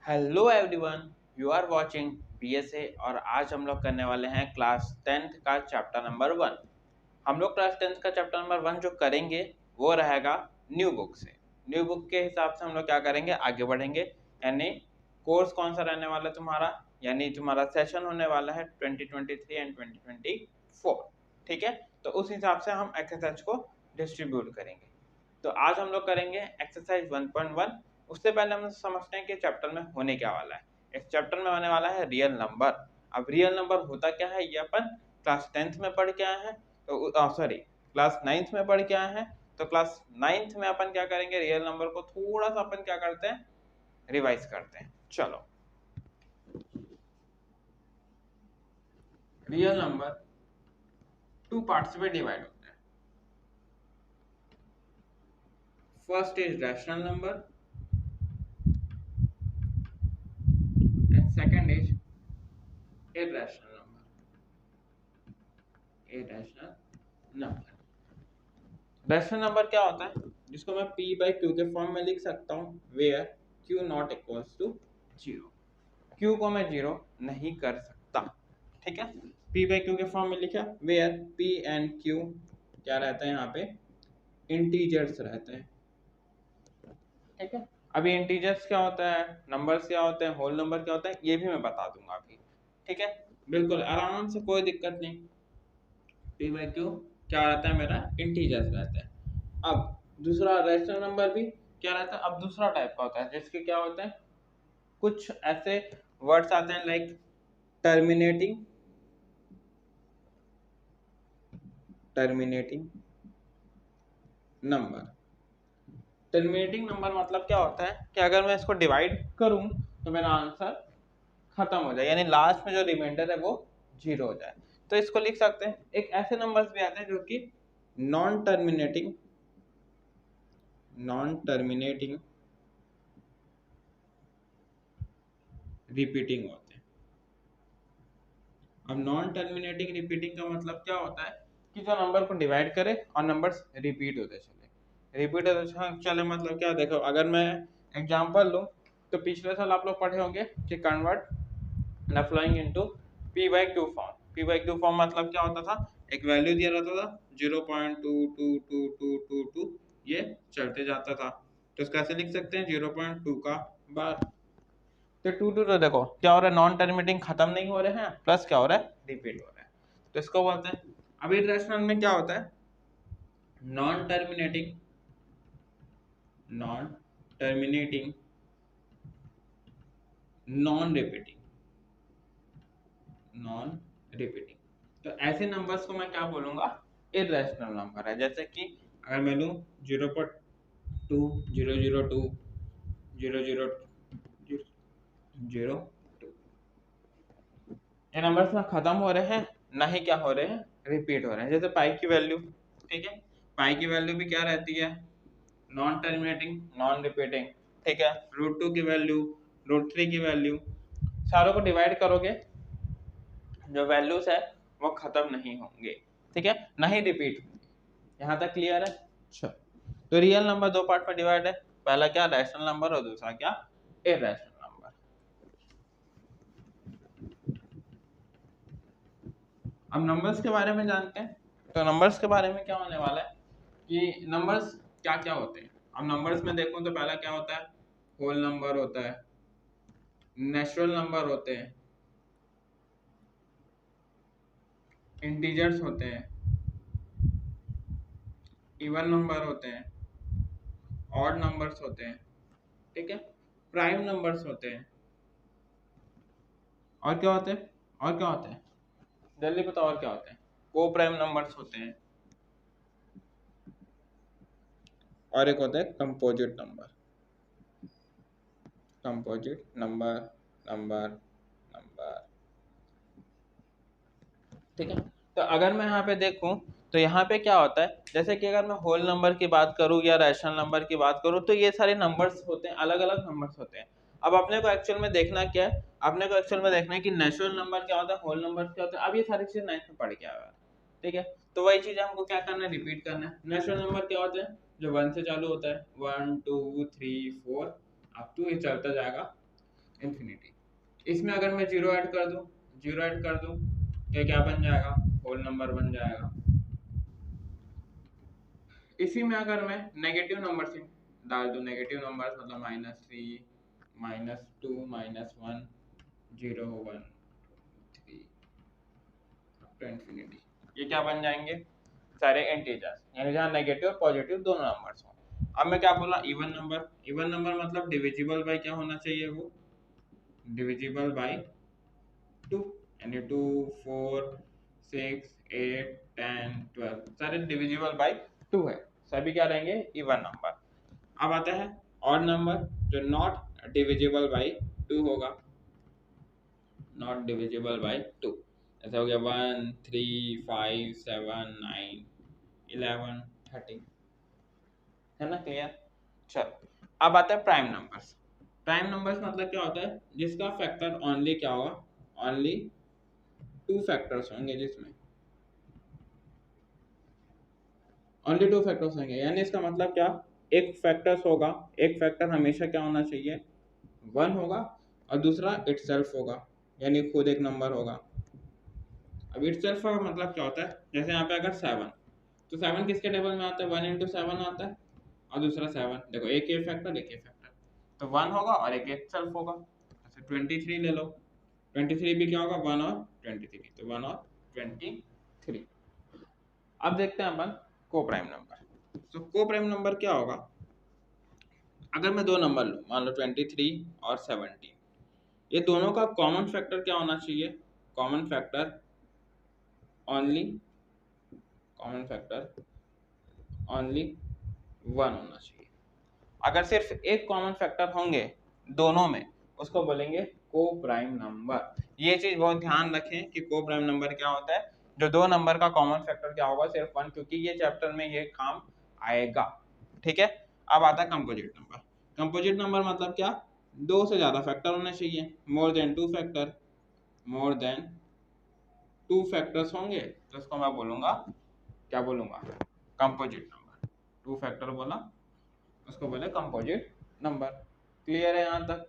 Hello everyone, you are watching BSA और आज हम लोग करने वाले हैं क्लास 10th का चैप्टर नंबर 1। हम लोग क्लास 10th का चैप्टर नंबर 1 जो करेंगे वो रहेगा न्यू बुक से। न्यू बुक के हिसाब से हम लोग क्या करेंगे, आगे बढ़ेंगे। यानी कोर्स कौन सा रहने वाला है तुम्हारा, यानी तुम्हारा सेशन होने वाला है 2023 एंड 2024। ठीक है, तो उस हिसाब से हम एक्सरसाइज को डिस्ट्रीब्यूट करेंगे। तो आज हम लोग करेंगे एक्सरसाइज 1.1। उससे पहले हम समझते हैं कि चैप्टर में होने क्या वाला है। इस चैप्टर में होने वाला है रियल नंबर। अब रियल नंबर होता क्या है ये अपन क्लास 10th में पढ़ के आए हैं, तो सॉरी क्लास 9th में पढ़ के आए हैं। तो क्लास 9th में अपन क्या करेंगे, रियल नंबर को थोड़ा सा अपन क्या करते हैं, रिवाइज करते हैं। चलो, रियल नंबर 2 पार्ट्स में डिवाइड होते हैं। First is rational number and second is irrational number. Rational number क्या होता है, जिसको मैं p बाई क्यू के फॉर्म में लिख सकता हूँ, where q not equals to 0। q को मैं 0 नहीं कर सकता। ठीक है, p बाई क्यू के फॉर्म में लिखा, वेयर p एंड q क्या रहता है, यहाँ पे इंटीजर्स रहते हैं। ठीक है, अभी इंटीजर्स क्या होता है, नंबर्स क्या होते हैं, होल नंबर क्या होता है, ये भी मैं बता दूंगा अभी। ठीक है, बिल्कुल आराम से, कोई दिक्कत नहीं। p बाई क्यू क्या रहता है, मेरा इंटीजर्स रहता है। अब दूसरा रैशनल नंबर भी क्या रहता है, अब दूसरा टाइप का होता है, जिसके क्या होते हैं, कुछ ऐसे वर्ड्स आते हैं like terminating terminating number. Terminating number मतलब क्या होता है कि अगर मैं इसको डिवाइड करूं तो मेरा आंसर खत्म हो जाए, यानी लास्ट में जो रिमाइंडर है वो 0 हो जाए। तो इसको लिख सकते हैं। एक ऐसे नंबर्स भी आते हैं जो कि नॉन टर्मिनेटिंग रिपीटिंग होते हैं। अब नॉन टर्मिनेटिंग रिपीटिंग का मतलब क्या होता है कि जो नंबर को डिवाइड करे और नंबर्स रिपीट होते चले मतलब क्या, देखो अगर मैं एग्जांपल लूं तो पिछले साल आप लोग पढ़े होंगे कि convert the flowing into p by Q form. p by Q form मतलब क्या होता था, एक वैल्यू दिया रहता था 0.22222, ये चलते जाता था। तो इसको ऐसे लिख सकते हैं 0.2 का बार। तो टू टू तो देखो क्या हो रहा है, नॉन टर्मिनेटिंग खत्म नहीं हो रहे हैं, प्लस क्या हो रहा है, रिपीट हो रहा है। तो इसको बोलते हैं। अब इर्रेशनल में क्या होता है, नॉन टर्मिनेटिंग नॉन रिपीटिंग। तो ऐसे नंबर्स को मैं क्या बोलूंगा, इर्रेशनल नंबर है। जैसे कि अगर मैं लूँ 0.2 002 002, ये नंबर्स ना खत्म हो रहे हैं ना ही क्या हो रहे हैं, रिपीट हो रहे हैं। जैसे पाई की वैल्यू, ठीक है, पाई की वैल्यू भी क्या रहती है, नॉन टर्मिनेटिंग नॉन रिपीटिंग। ठीक है, √2 की वैल्यू, √3 की वैल्यू, सारों को डिवाइड करोगे जो वैल्यूज है वो खत्म नहीं होंगे। ठीक है, ना ही रिपीट होंगे। यहाँ तक क्लियर है। अच्छा, तो रियल नंबर दो पार्ट में डिवाइड है, पहला क्या रैशनल नंबर और दूसरा क्या इरैशनल नंबर। अब नंबर्स के बारे में जानते हैं। तो नंबर्स के बारे में क्या होने वाला है कि नंबर्स क्या क्या होते हैं। अब नंबर्स में देखो तो पहला क्या होता है, होल नंबर होता है, नेचुरल नंबर होते हैं, इंटीजर्स होते हैं, इवन नंबर होते हैं, ऑड नंबर्स होते हैं, ठीक है, प्राइम नंबर्स होते हैं, और क्या होते हैं, और क्या होते हैं, जल्दी बताओ और क्या होते हैं, को प्राइम नंबर्स होते हैं, और एक होता है composite number. Number number number, ठीक है। तो अगर मैं यहाँ पे देखूं तो यहाँ पे क्या होता है, जैसे कि अगर मैं होल नंबर की बात करूँ या रैशनल नंबर की बात करूँ तो ये सारे नंबर्स होते हैं, अलग अलग नंबर्स होते हैं। अब अपने को एक्चुअल में देखना क्या है, अपने को एक्चुअल में देखना है कि नेचुरल नंबर क्या होता है, होल नंबर क्या होता है। अब ये सारी चीज 9th में पढ़ के आया है, ठीक है। तो वही चीज हमको क्या करना है, रिपीट करना है। नेचुरल नंबर क्या होते हैं, जो 1 से चालू होता है, 1 2 3 4 अप टू ये चलता जाएगा। इन्फिनिटी। इसमें अगर मैं जीरो ऐड कर दूं, तो क्या बन जाएगा, होल नंबर बन जाएगा। इसी में अगर मैं नेगेटिव नंबर से डाल दूं, नेगेटिव नंबर मतलब -3, -2, -1, 0, 1, 3 टू इन्फिनिटी, ये क्या बन जाएंगे, सारे इंटीजर्स, यानी जहाँ नेगेटिव और पॉजिटिव दोनों नंबर्स हों। अब मैं क्या बोला, इवन नंबर। इवन नंबर मतलब डिविजिबल बाय क्या होना चाहिए, वो डिविजिबल बाय 2, यानी 2, 4, 6, 8, 10, 12 सारे डिविजिबल बाय 2 है, सभी क्या रहेंगे, इवन नंबर। अब आता है ऑड नंबर, जो नॉट डिविजिबल बाय 2 होगा, नॉट डिविजिबल बाय 2। ऐसा हो गया 1, 3, 5, 7, 9, 11, 13, है ना, क्लियर। चलो अब आता है प्राइम नंबर्स। प्राइम नंबर्स मतलब क्या होता है, जिसका फैक्टर ओनली क्या होगा, ओनली 2 फैक्टर्स होंगे, जिसमें ओनली 2 फैक्टर्स होंगे, यानी इसका मतलब क्या, एक फैक्टर्स होगा, एक फैक्टर हमेशा क्या होना चाहिए, 1 होगा, और दूसरा इटसेल्फ होगा, यानी खुद एक नंबर होगा। अब इटसेल्फ का मतलब क्या होता है, जैसे यहाँ पे अगर 7, तो 7 किसके टेबल में आता है, 1 इंटू 7 आता है, और दूसरा 7, देखो एक ये फैक्टर एक ये फैक्टर, तो 1 होगा और एक इटसेल्फ होगा। अच्छा 23 ले लो, 23 भी क्या होगा, 1 और 23, तो 1 और 23। अब देखते हैं अपन को प्राइम नंबर। तो को प्राइम नंबर क्या होगा, अगर मैं दो नंबर लूँ, मान लो 23 और 17, ये दोनों का कॉमन फैक्टर क्या होना चाहिए, common factor only, common factor only 1 होना चाहिए। अगर सिर्फ एक कॉमन फैक्टर होंगे दोनों में, उसको बोलेंगे को प्राइम नंबर। ये चीज बहुत ध्यान रखें कि को प्राइम नंबर क्या होता है, जो दो नंबर का कॉमन फैक्टर क्या होगा, सिर्फ 1, क्योंकि ये चैप्टर में ये काम आएगा, ठीक है। अब आता है कंपोजिट नंबर। कंपोजिट नंबर मतलब क्या, दो से ज्यादा फैक्टर होने चाहिए, more than 2 factor, more than 2 factors होंगे, तो इसको मैं बोलूंगा, क्या बोलूंगा, कंपोजिट नंबर। 2 फैक्टर बोला, उसको बोले कंपोजिट नंबर। क्लियर है, यहाँ तक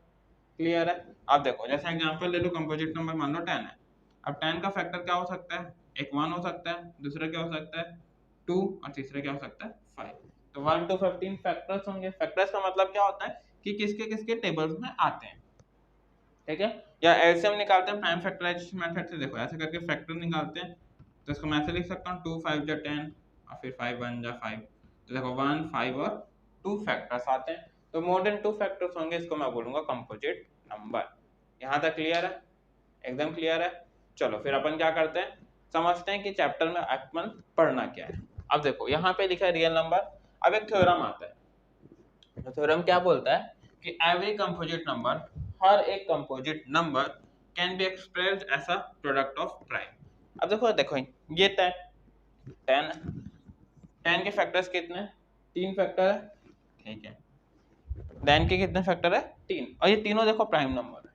क्लियर है। अब देखो जैसे एग्जांपल ले लो, कंपोजिट नंबर मान लो 10 है। अब 10 का फैक्टर क्या हो सकता है, एक 1 हो सकता है, दूसरा क्या हो सकता है 2, और तीसरा क्या हो सकता है 5। तो 1 to 15 फैक्टर्स होंगे। फैक्टर्स का मतलब क्या होता है कि किसके किसके टेबल्स में आते हैं, ठीक है। या ऐसे हम निकालते हैं प्राइम फैक्टराइजेशन मेथड से, देखो ऐसे करके फैक्टर निकालते हैं, तो इसको मैं ऐसे लिख सकता हूँ 2 5 जा 10, और फिर 5 1 जा 5, तो देखो 1 5 और 2 फैक्टर्स आते हैं, तो मोर देन 2 फैक्टर्स होंगे, इसको मैं बोलूंगा कंपोजिट नंबर। यहाँ तक क्लियर है, एकदम क्लियर है। चलो फिर अपन क्या करते हैं, समझते हैं कि चैप्टर में अपन पढ़ना क्या है। अब देखो यहाँ पे लिखा है रियल नंबर। अब एक थ्योरम आता है, तो थ्योरम क्या बोलता है कि एवरी कंपोजिट नंबर, हर एक composite number can be expressed as a product of prime. अब देखो देखो ये 10 10 के फैक्टर्स कितने, 3 फैक्टर है, ठीक है। 10 के कितने फैक्टर है, 3, और ये तीनों देखो प्राइम नंबर है,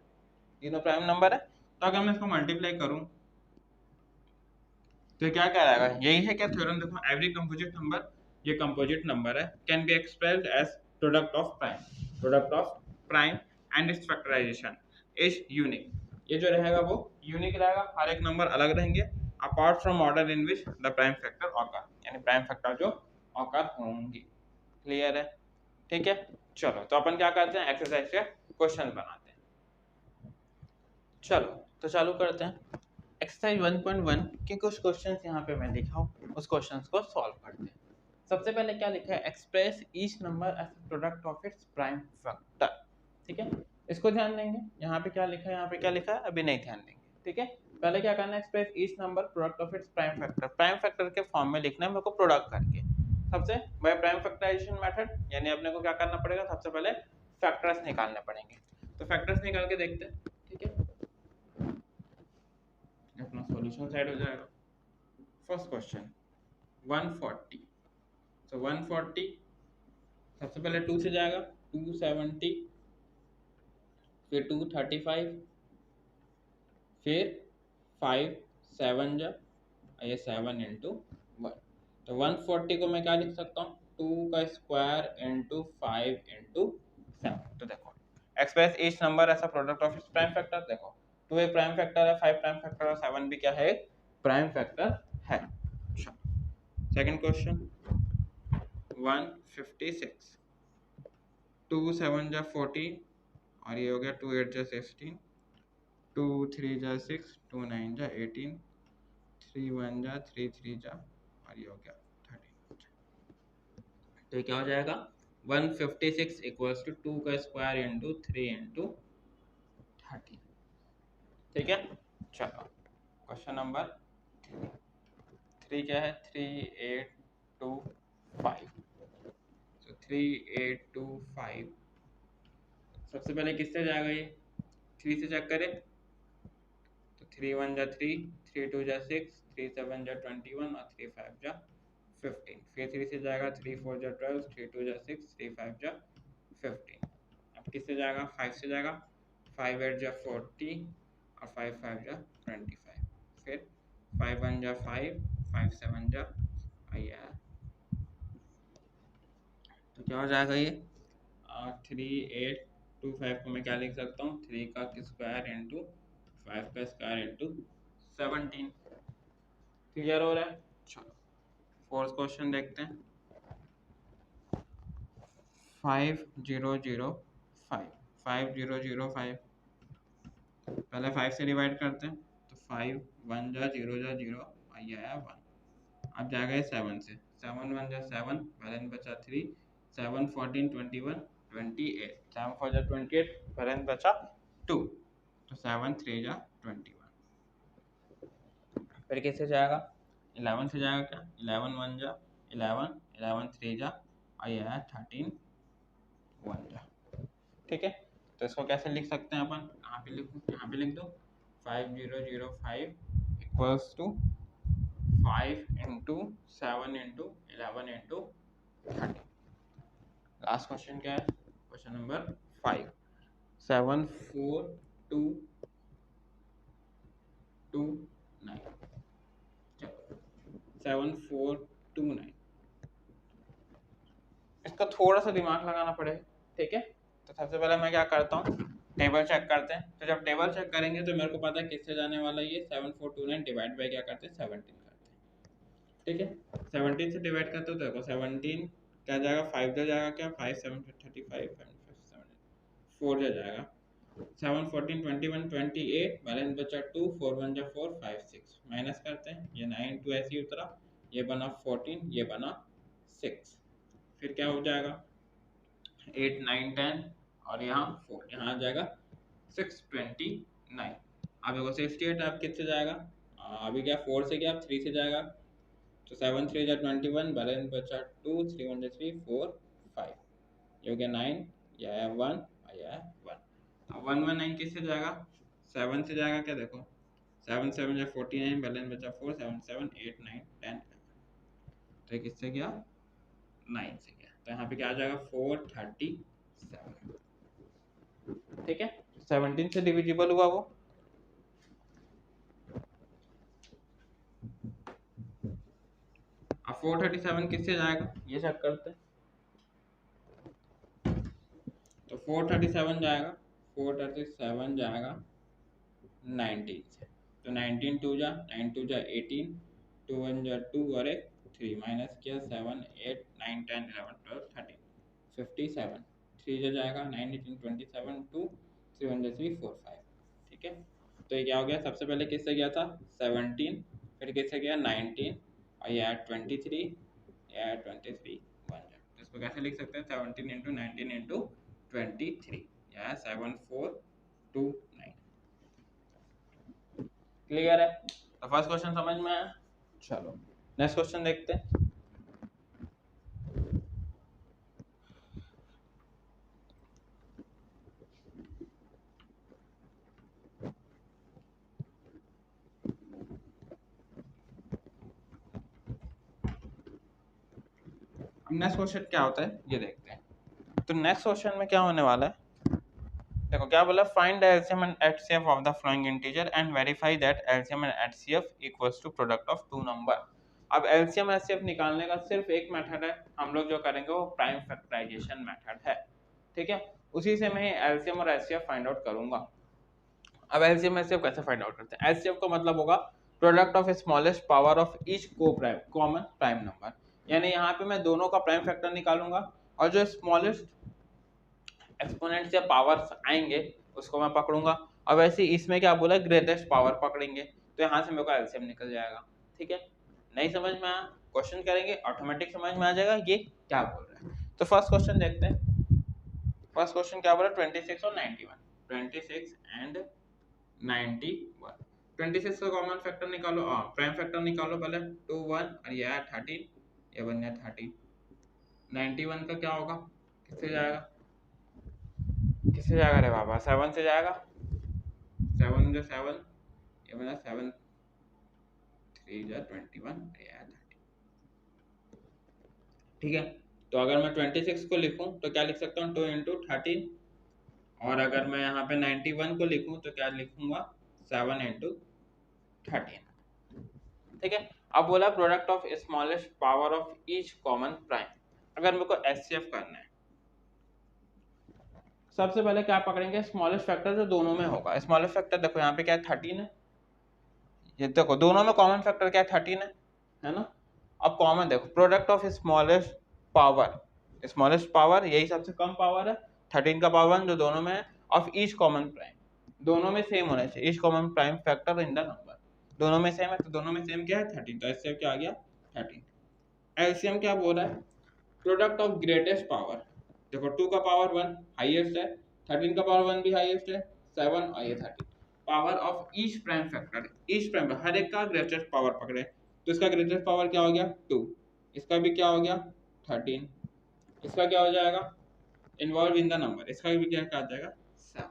तीनों प्राइम नंबर है। तो अगर मैं इसको मल्टीप्लाई करूं, तो क्या कहलाएगा, यही है क्या थ्योरम, देखो एवरी कंपोजिट नंबर, ये कंपोजिट नंबर है, can be expressed as product of prime, product of prime and its factorization is unique. ये जो रहेगा वो यूनिक रहेगा, हर एक नंबर अलग रहेंगे, apart from order in which the prime factor occur, यानी प्राइम फैक्टर जो ऑकर होंगे। क्लियर है, ठीक है। चलो तो अपन क्या करते हैं, एक्सरसाइज के क्वेश्चन बनाते हैं। चलो तो चालू करते हैं। एक्सरसाइज 1.1 के कुछ क्वेश्चंस यहाँ पे मैं लिखा हूँ, उस क्वेश्चंस को सॉल्व करते हैं। सबसे पहले क्या लिखा है, express each number as product of its prime factor, ठीक है। इसको ध्यान देंगे, यहाँ पे क्या लिखा है, यहाँ पे क्या लिखा है अभी नहीं ध्यान देंगे, ठीक है। पहले क्या करना है, express each number product of its prime factor, prime factor के फॉर्म में लिखना है मेरे को प्रोडक्ट करके। सबसे बाय प्राइम फैक्टराइजेशन मेथड, यानी अपने को क्या करना पड़ेगा, सबसे पहले फैक्टर्स निकालने पड़ेंगे। तो फैक्टर्स निकाल के देखते हैं, ठीक है, अपना सॉल्यूशन साइड हो जाएगा। फर्स्ट क्वेश्चन 140, तो 140 सबसे पहले 2 से जाएगा, 270, फिर 235, फिर 5 7 जा, ये 7 इंटू 1, तो 140 को मैं क्या लिख सकता हूँ, 2 का स्क्वायर इंटू 5 इंटू 7। तो देखो express each number as a product of its prime factor. देखो 2 एक प्राइम फैक्टर है, 5 प्राइम फैक्टर और 7 भी क्या है, एक प्राइम फैक्टर है। सेकंड क्वेश्चन 156, 2 7 जा 14 और ये हो गया 2 8 जा 16, 2 3 जा 6, 2 9 जा 18, 3 1 जा 3 3 जा और ये हो गया 13। तो ये क्या हो जाएगा 156 इक्वल्स टू 2 का स्क्वायर इंटू 3 इंटू 30। ठीक है, चलो क्वेश्चन नंबर 3 क्या है 3825। तो 3825 सबसे पहले किससे जाएगा, ये 3 से चेक करें तो 3 1 जा 3, 3 2 जा 6, 3 7 जा 21 और 3 5 जा 15। फिर 3 से जाएगा 3 4 जा 12, 3 2 जा 6, 3 5 जा 15। अब किससे जाएगा 5 से जाएगा, 5 8 जा 40 और 5 5 जा 25। फिर 5 1 जा 5, 5 7 जा आया, तो क्या हो जाएगा ये 3825 को मैं क्या लिख सकता हूँ 3 का स्क्वायर इंटू 5 का स्क्वायर इंटू 17। क्लियर हो रहा है। चलो फोर्थ क्वेश्चन देखते हैं 5005, 5005 पहले 5 से डिवाइड करते हैं तो 5 1 जा 0 जा 0 ये आया 1। अब जाएगा 7 से, 7 1 जा 7 बैलेंस बचा 3, 7 14 21 28, 7 4 जा 28 बैलेंस बचा 2, तो 7 3 जा 21। फिर कैसे जाएगा 11 से जाएगा क्या, 11 1 जा 11, 11 3 जा और ये आया 13 1 जा। ठीक है, तो इसको कैसे लिख सकते हैं अपन, यहाँ पे लिखो, यहाँ पे लिख दो 5005 equals to 5 into 7 into 11 into 30। Last question क्या है, क्वेश्चन नंबर 5, 7429, 7429। इसका थोड़ा सा दिमाग लगाना पड़ेगा। ठीक है, तो सबसे पहले मैं क्या करता हूँ, टेबल चेक करते हैं। तो जब टेबल चेक करेंगे तो मेरे को पता है किससे जाने वाला ये 7429 डिवाइड बाय क्या करते हैं 17 करते हैं। ठीक है, 17 से डिवाइड करते हो तो देखो 17 क्या जाएगा 5 जा जाएगा क्या 5 7 35 4 जा जाएगा 7 14 21 28 बैलेंस बचा 2 4 1 जा 4 5 6 माइनस करते हैं, ये 9 2 ऐसे ही उतरा, ये बना 14, ये बना 6। फिर क्या हो जाएगा 8 9 10 और यहाँ 4, यहाँ आ जाएगा 629। अब देखो 68 आप किससे जाएगा, अभी क्या 4 से क्या 3 से जाएगा, तो 7 3 जा 21 बैलेंस बचा 2 3 1 जा 3 4 5, ये हो गया 9, ये आया 1 आया 1। अब 1 1 9 किससे जाएगा 7 से जाएगा क्या, देखो 7 7 जा 49 बैलेंस बचा 4 7 7 8 9 10 तो किससे गया 9 से गया, तो यहाँ पे क्या आ जाएगा 437। ठीक है, 17 से डिविजिबल हुआ वो। अब 437 किससे जाएगा ये चेक करते हैं, तो 437 जाएगा 437 जाएगा 19 से, तो 19 2 जा 9 2 जा 18, 2 1 जा 2 और एक 3 माइनस किया 7 8 9 10 11 12 13 57, 3 जा जाएगा 9 18 27 2 3 1 जा 3 4 5। ठीक है, तो ये क्या हो गया, सबसे पहले किससे गया था 17, फिर किससे गया 19 और ये 23, ये 23 1 जा, तो इसको कैसे लिख सकते हैं 17 इंटू 19 इंटू 23, या 7429। क्लियर है, तो फर्स्ट क्वेश्चन समझ में आया। चलो नेक्स्ट क्वेश्चन देखते हैं। नेक्स्ट क्वेश्चन क्या होता है ये देखते हैं। तो नेक्स्ट क्वेश्चन में क्या होने वाला है, देखो क्या बोला, find the LCM and HCF of the following integer and verify that LCM and HCF equals to product of two number. अब एलसीएम एचसीएफ निकालने का सिर्फ एक मेथड है, हम लोग जो करेंगे वो प्राइम फैक्टराइजेशन मेथड है। ठीक है, उसी से मैं एलसीएम और एचसीएफ फाइंड आउट करूंगा। अब एलसीएम एचसीएफ कैसे फाइंड आउट करते हैं? एचसीएफ का मतलब होगा product of smallest power of each को प्राइम कॉमन प्राइम नंबर, यानी यहाँ पे मैं दोनों का प्राइम फैक्टर निकालूंगा और जो स्मॉलेस्ट एक्सपोनेंट या पावर्स आएंगे उसको मैं पकड़ूंगा, और वैसे इसमें क्या बोला, ग्रेटेस्ट पावर पकड़ेंगे, तो यहाँ से मेरे को एलसीएम निकल जाएगा। ठीक है, नहीं समझ में आया क्वेश्चन करेंगे ऑटोमेटिक समझ में आ जाएगा ये क्या बोल रहा है। तो फर्स्ट क्वेश्चन देखते हैं। फर्स्ट क्वेश्चन क्या बोला, 26 और 91, 26 एंड 91। 26 का कॉमन फैक्टर निकालो, प्राइम फैक्टर निकालो पहले 2 1 और ये 13, ये बन गया 13। 91 का क्या होगा, किससे जाएगा, किससे जाएगा रे बाबा, 7 से जाएगा, 7 जो 7, ये बना 7 3 जा 21, ये 30। ठीक है, तो अगर मैं 26 को लिखूं तो क्या लिख सकता हूँ, 2 इंटू 13, और अगर मैं यहाँ पे 91 को लिखूं तो क्या लिखूंगा, 7 इंटू 13। ठीक है, अब बोला product of smallest power of each common prime. अगर मेरे को एचसीएफ करना है, सबसे पहले क्या पकड़ेंगे, स्मॉलेस्ट फैक्टर जो दोनों में होगा। स्मॉलेस्ट फैक्टर देखो यहाँ पे क्या है, 13 है, ये देखो दोनों में कॉमन फैक्टर क्या है, 13 है ना। अब कॉमन देखो, product of smallest power, smallest power यही सबसे कम पावर है, 13 का पावर 1 जो दोनों में है, ऑफ ईच कॉमन प्राइम, दोनों में सेम होना चाहिए, each common prime factor in the number, दोनों में सेम है, तो दोनों में सेम क्या है, 13, तो एचसीएफ क्या आ गया 13। एलसीएम क्या बोल रहा है, प्रोडक्ट ऑफ ग्रेटेस्ट पावर, देखो 2 का पावर 1 हाईएस्ट है, 13 का पावर 1 भी हाईएस्ट है, 7 और ये 13, power of each prime factor, each prime हर एक का ग्रेटेस्ट पावर पकड़े, तो इसका ग्रेटेस्ट पावर क्या हो गया 2, इसका भी क्या हो गया 13, इसका क्या हो जाएगा इन्वॉल्व इन द नंबर, इसका भी क्या आ जाएगा 7।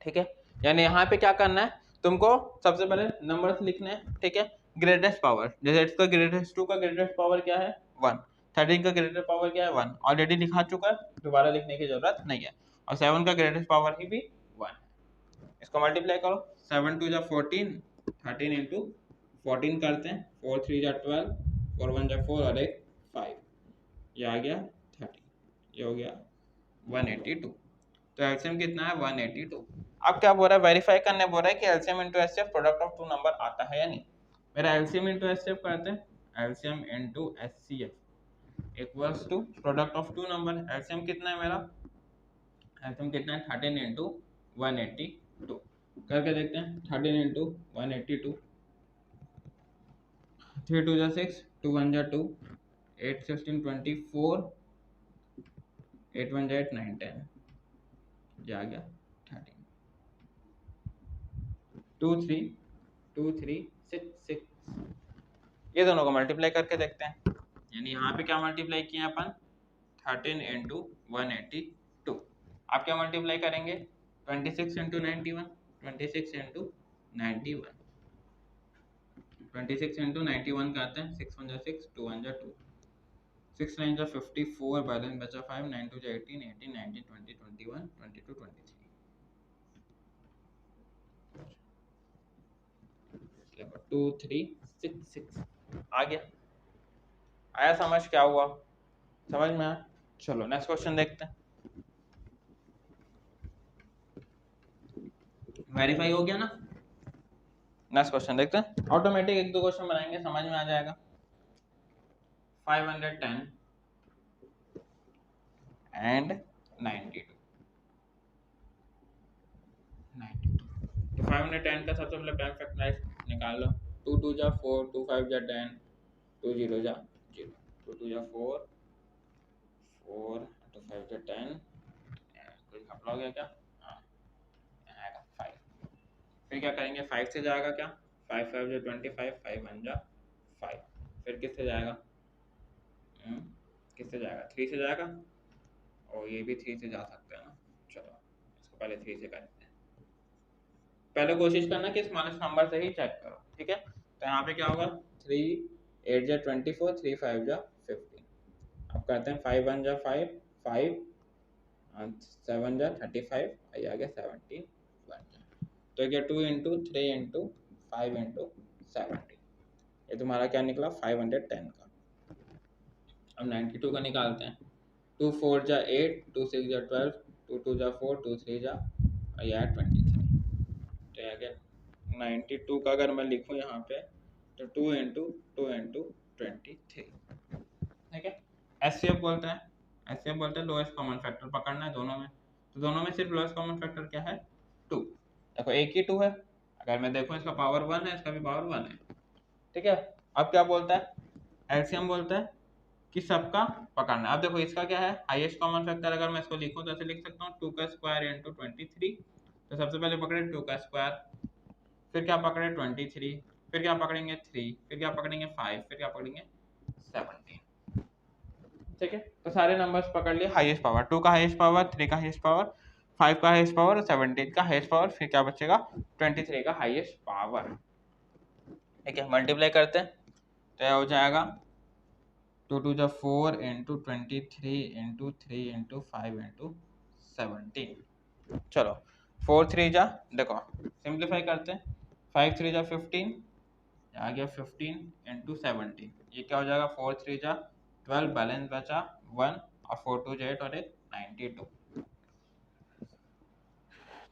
ठीक है, यानी यहाँ पे क्या करना है तुमको, सबसे पहले नंबर्स लिखने हैं। ठीक है, ग्रेटेस्ट पावर, जैसे इसका ग्रेटेस्ट 2 का ग्रेटेस्ट पावर क्या है 1, 13 का ग्रेटेस्ट पावर क्या है 1, ऑलरेडी लिखा चुका है, दोबारा लिखने की जरूरत नहीं है, और 7 का ग्रेटेस्ट पावर ही भी 1। इसको मल्टीप्लाई करो, 7 2 जा 14, 13 इंटू 14 करते हैं, 4 3 जा 12, 4 1 जा 4 और एक 5, ये आ गया 30, ये हो गया 182। तो एलसीएम कितना है 182। अब क्या बोल रहा है, वेरीफाई करने बोल रहा है कि LCM into HCF product of 2 number आता है या नहीं। मेरा एलसीएम इंटू एचसीएफ करते हैं, LCM into HCF equals to product of 2 number, LCM कितना है मेरा, एलसीएम कितना है 13 इंटू 182, करके देखते हैं, 13 इंटू 182, 3 2 जा 6, 2 1 जा 2, 8 16 24, 8 1 जा 8 9 10, ये आ गया 13, 2 3 2 3 6 6, ये दोनों को मल्टीप्लाई करके देखते हैं, यानी यहाँ पे क्या मल्टीप्लाई किया अपन 13 इंटू 182, आप क्या मल्टीप्लाई करेंगे 26 इंटू 91, 26 इंटू 91, 26 इंटू 91 का आता है 6 1 जा 6, 2 1 जा 2, 6 9 जा 54, बैलेंस बचा 5, 9 2 जा 18, 18 19 20 21 22 23, 2 3 6 6 आ गया। आया समझ क्या हुआ, समझ में आया। चलो नेक्स्ट क्वेश्चन देखते हैं। वेरीफाई हो गया ना, नेक्स्ट क्वेश्चन देखते हैं, ऑटोमेटिक एक दो क्वेश्चन बनाएंगे समझ में आ जाएगा। 510 एंड 92, तो 510 का सबसे पहले प्राइम फैक्टराइज निकाल लो, 2 2 जा 4, 2 5 जा 10, 2 0 जा 0, 2 2 जा 4, 4 2 5 जा 10, कोई घपला हो गया क्या, हाँ आएगा 5, फिर क्या करेंगे 5 से जाएगा क्या, 5 5 जा 25, 5 1 जा 5, फिर किससे जाएगा, किससे जाएगा 3 से जाएगा, और ये भी 3 से जा सकते हैं ना। चलो इसको पहले 3 से करते हैं, पहले कोशिश करना कि स्मॉलेस्ट नंबर से ही चेक करो। ठीक है, तो यहाँ पे क्या होगा 3 8 जा 24, 3 5 जा 15, अब करते हैं 5 1 जा 5, 5 7 जा 35, ये आ गया 17 1 जा, तो क्या 2 इंटू 3 इंटू 5 इंटू 17, ये तुम्हारा क्या निकला 510 का। अब 92 का निकालते हैं, 2 4 जा 8, 2 6 जा 12, 2 2 जा 4, 2 3 जा और यह 23। तो आ गया 92 का अगर मैं लिखूँ यहाँ पे तो 2 इंटू 2 इंटू 23, ठीक है। एचसीएफ बोलते हैं, एचसीएफ बोलते हैं लोएस्ट कॉमन फैक्टर पकड़ना है दोनों में, तो दोनों में सिर्फ लोएस्ट कॉमन फैक्टर क्या है 2। देखो एक ही 2 है, अगर मैं देखूँ इसका पावर 1 है, इसका भी पावर 1 है, ठीक है। अब क्या बोलता है एलसीएम, बोलता है कि सबका पकड़ना है। अब देखो इसका क्या है हाईएस्ट कॉमन फैक्टर, अगर मैं इसको लिखूँ तो ऐसे लिख सकता हूँ 2 का स्क्वायर इंटू 23। तो सबसे पहले पकड़े 2 का स्क्वायर, फिर क्या पकड़े 23, फिर क्या पकड़ेंगे 3, फिर क्या पकड़ेंगे 5, फिर क्या पकड़ेंगे 17, ठीक है। तो सारे नंबर्स पकड़ लिए, हाईएस्ट पावर 2 का हाईएस्ट पावर, 3 का हाईएस्ट पावर, 5 का हाईएस्ट पावर और 17 का हाईएस्ट पावर, फिर क्या बचेगा 23 का हाईएस्ट पावर, ठीक है। मल्टीप्लाई करते हैं तो यह हो जाएगा 2 2 जा 4 इंटू 23 इंटू 3 इंटू 5 इंटू 17। चलो 4 3 जा, देखो सिंप्लीफाई करते हैं, 5 3 जा 15, आ गया 15 इंटू 17, ये क्या हो जाएगा 4 3 जा 12, बैलेंस बचा 1 और 4 2 जा 8 और 1 92,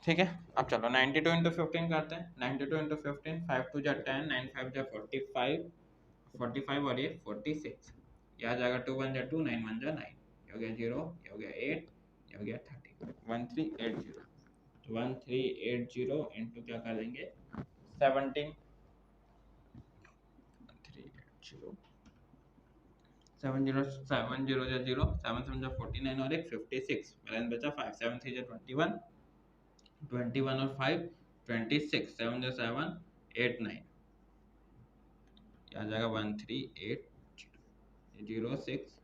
ठीक है। अब चलो 92 इंटू 15 करते हैं, 92 इंटू 15, 5 2 जा 10, 9 5 जा 45, 45 और ये 46, ये आ जाएगा 2 1 जा 2, 9 1 जा 9, ये हो गया 0, ये हो गया 8, ये हो गया 30, 1380। तो 1380 इंटू क्या कर देंगे 17, 1380, 7 0 7 0 जा 0, 7 7 जा 49 और एक 56, बैलेंस बचा 5, 7 3 जा 21, 21 और 5 26, 7 जा 7 8 9, आ जाएगा 1380, 0 6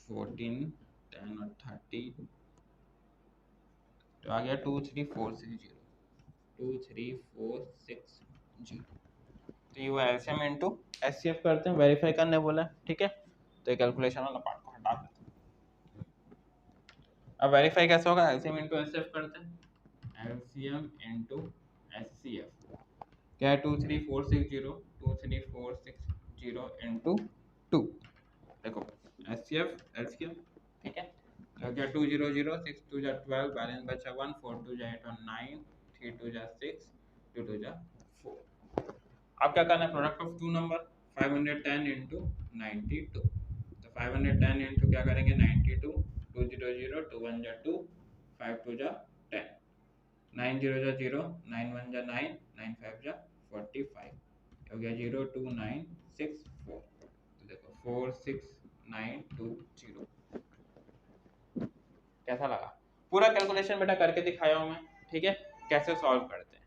14 10 और 30, तो आ गया 23460, 23460। तो ये एलसीएम इनटू एचसीएफ करते हैं, वेरीफाई करने बोला है, ठीक है। तो ये कैलकुलेशन वाला पार्ट को हटा देते हैं। अब वेरीफाई कैसे होगा, एलसीएम इनटू एचसीएफ करते हैं, एलसीएम इनटू एचसीएफ क्या है 23460, 23460 इनटू 2, देखो एचसीएफ एलसीएम, ठीक है। तो क्या 200, 6 2 जा 12, बैलेंस बचा 1, 4 2 जा 8 और 9, 3 2 जा 6, 2 2 जा 4। अब क्या करना है product of two number, 510 into 92, तो 510 इंटू क्या करेंगे 92, 200 2 1 जा 2, 5 2 जा 10, 9 0 जा 0, 9 1 जा 9, 9 5 जा 45, हो गया 0 2 9 6 4, तो देखो 4 6 9 2 0। कैसा लगा, पूरा कैलकुलेशन बेटा करके दिखाया हूँ मैं, ठीक है। कैसे सॉल्व करते हैं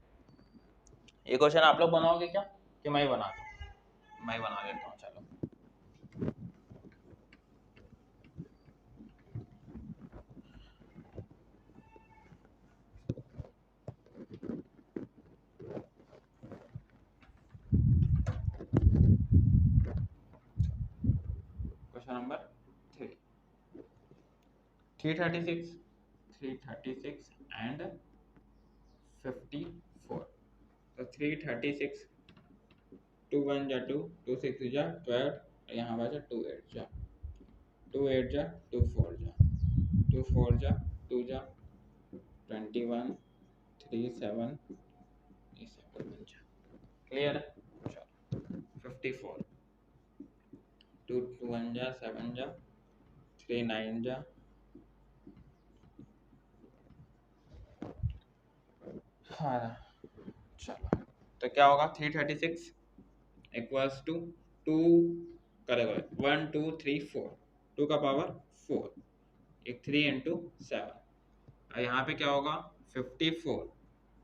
ये क्वेश्चन, आप लोग बनाओगे क्या कि मैं ही बना दूँ, मैं ही बना देता हूँ, चलो। क्वेश्चन नंबर 3, 336, 336 एंड 54, तो 336, 2 1 जा 2, 2 6 जा 12, यहाँ बचा 2 8 जा, 2 8 जा 2 4 जा, 2 4 जा 2 जा 21, 3 7, ये 7 बन जा, क्लियर है। चलो 54, 2 2 1 जा 7 जा, 3 9 जा, हाँ चलो, तो क्या होगा 336 इक्वल्स टू 2 करेगा 1 2 3 4, 2 का पावर 4, एक 3 इंटू 7, और यहाँ पे क्या होगा 54,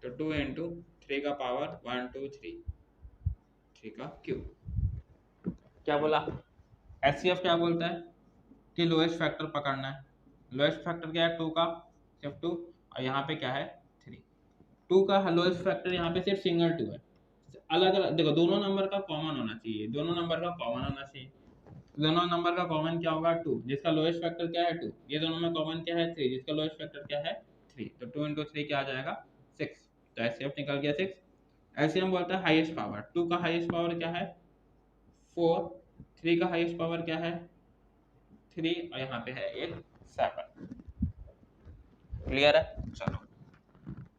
तो 2 इंटू 3 का पावर 1 2 3, 3 का क्यूब। क्या बोला एचसीएफ क्या बोलता है कि लोएस्ट फैक्टर पकड़ना है, लोएस्ट फैक्टर क्या है 2 का, सिर्फ 2, और यहाँ पे क्या है 3, 2 का लोएस्ट फैक्टर यहाँ पे सिर्फ सिंगल 2 है, अलग अलग देखो दोनों नंबर का कॉमन होना चाहिए, दोनों नंबर का कॉमन होना चाहिए, दोनों नंबर का कॉमन क्या होगा 2, जिसका लोएस्ट फैक्टर क्या है 2, ये दोनों में कॉमन क्या है 3, जिसका लोएस्ट फैक्टर क्या है 3, तो 2 इंटू 3 क्या आ जाएगा 6, तो एचसीएफ निकल गया 6। एलसीएम बोलता है हाईएस्ट पावर, 2 का हाईएस्ट पावर क्या है 4, 3 का हाईएस्ट पावर क्या है 3, और यहाँ पे है एक 7। क्लियर है? चलो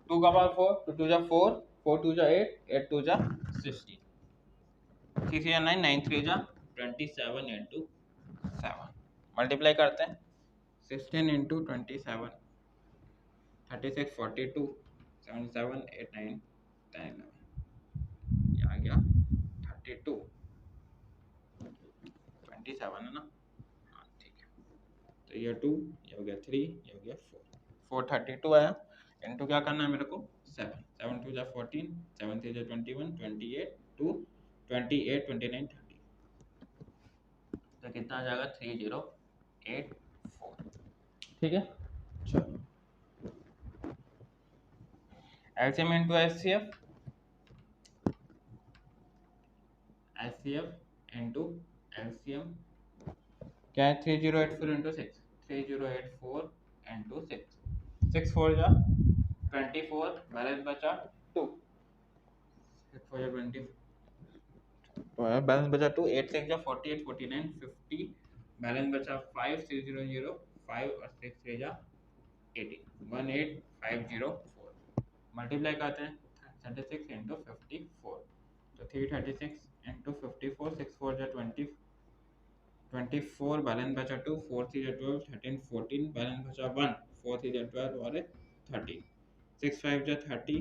2 का पावर 4, 2 2 जा 4, 4 2 जा 8, 8 2 जा 16, 3 3 जा 9, 9 3 जा 27 into 7। मल्टीप्लाई करते हैं 16 into 27, 36 42 77 8 9 10 11, ये आ गया 32 27 है ना? हाँ ठीक है। तो ये 2, ये हो गया 3, ये हो गया 4, 432 आया। इनटू क्या करना है मेरे को 7, 7 2 जा 14, 7 3 जा 21, 28 2 28 29 30, तो कितना आ जाएगा 3084। ठीक है, चलो LCM into HCF, HCF into LCM क्या है 3084 इंटू 6, 3084 इंटू 6, 6 4 जा 24, बैलेंस बचा 2, 6 4 जा 20, बैलेंस बचा 2, 8 6 जा 48 49 50, बैलेंस बचा 5 6 0 0 5 और 6 3 जा 18 18504। मल्टीप्लाई करते हैं 36 इंटू 54, तो 336 इंटू 54, 6 4 जा 20, 24, बैलेंस बचा 2, 4 3 जा 12, 13 14, बैलेंस बचा 1, 4 3 जा 12 और 13, 6 5 जा 30,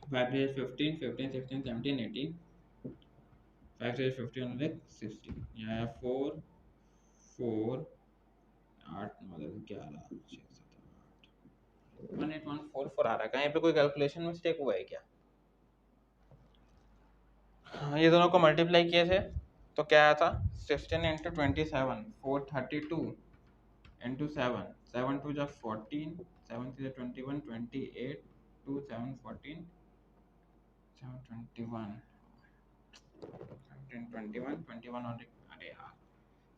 5 3 जा 15, 15 16 17 18, 5 3 जा 15 और 16, यहाँ 4 4 8 9 11 6 7 8 18144 आ रहा है। कहीं पे कोई कैलकुलेशन मिस्टेक हुआ है क्या? हाँ, ये दोनों को मल्टीप्लाई किए थे तो क्या आया था 16 इंटू 27, 432 इंटू 7, 7 2 जा 14, 7 3 जा 21, 28 2 7 14, 7 21 17 21 21 और अरे यार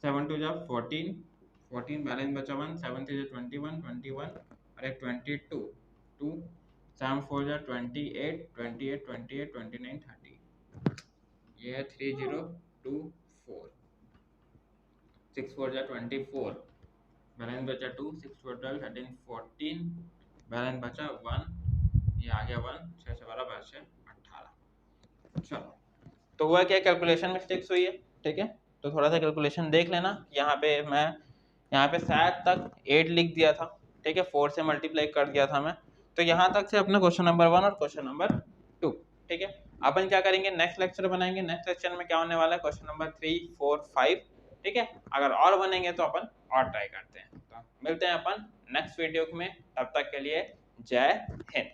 7 2 जा 14, 14 बैलेंस बचा 1, 7 3 जा 21 21 और एक 22 2, 7 4 जा 28 28 28 29 30, ये है 3024, 6 4 जा 24, बैलेंस बचा 2, 6 4 12 13 14, बैलेंस बचा 1, ये आ गया 1, 6 से 12 12 से 18। चलो तो हुआ क्या, कैलकुलेशन मिस्टेक्स हुई है। ठीक है, तो थोड़ा सा कैलकुलेशन देख लेना। यहाँ पे मैं यहाँ पे शायद तक 8 लिख दिया था। ठीक है, 4 से मल्टीप्लाई कर दिया था मैं। तो यहाँ तक से अपना क्वेश्चन नंबर 1 और क्वेश्चन नंबर 2। ठीक है, अपन क्या करेंगे, नेक्स्ट लेक्चर बनाएंगे। नेक्स्ट लेक्चर में क्या होने वाला है, क्वेश्चन नंबर 3 4 5। ठीक है, अगर और बनेंगे तो अपन और ट्राई करते हैं। तो मिलते हैं अपन नेक्स्ट वीडियो में, तब तक के लिए जय हिंद।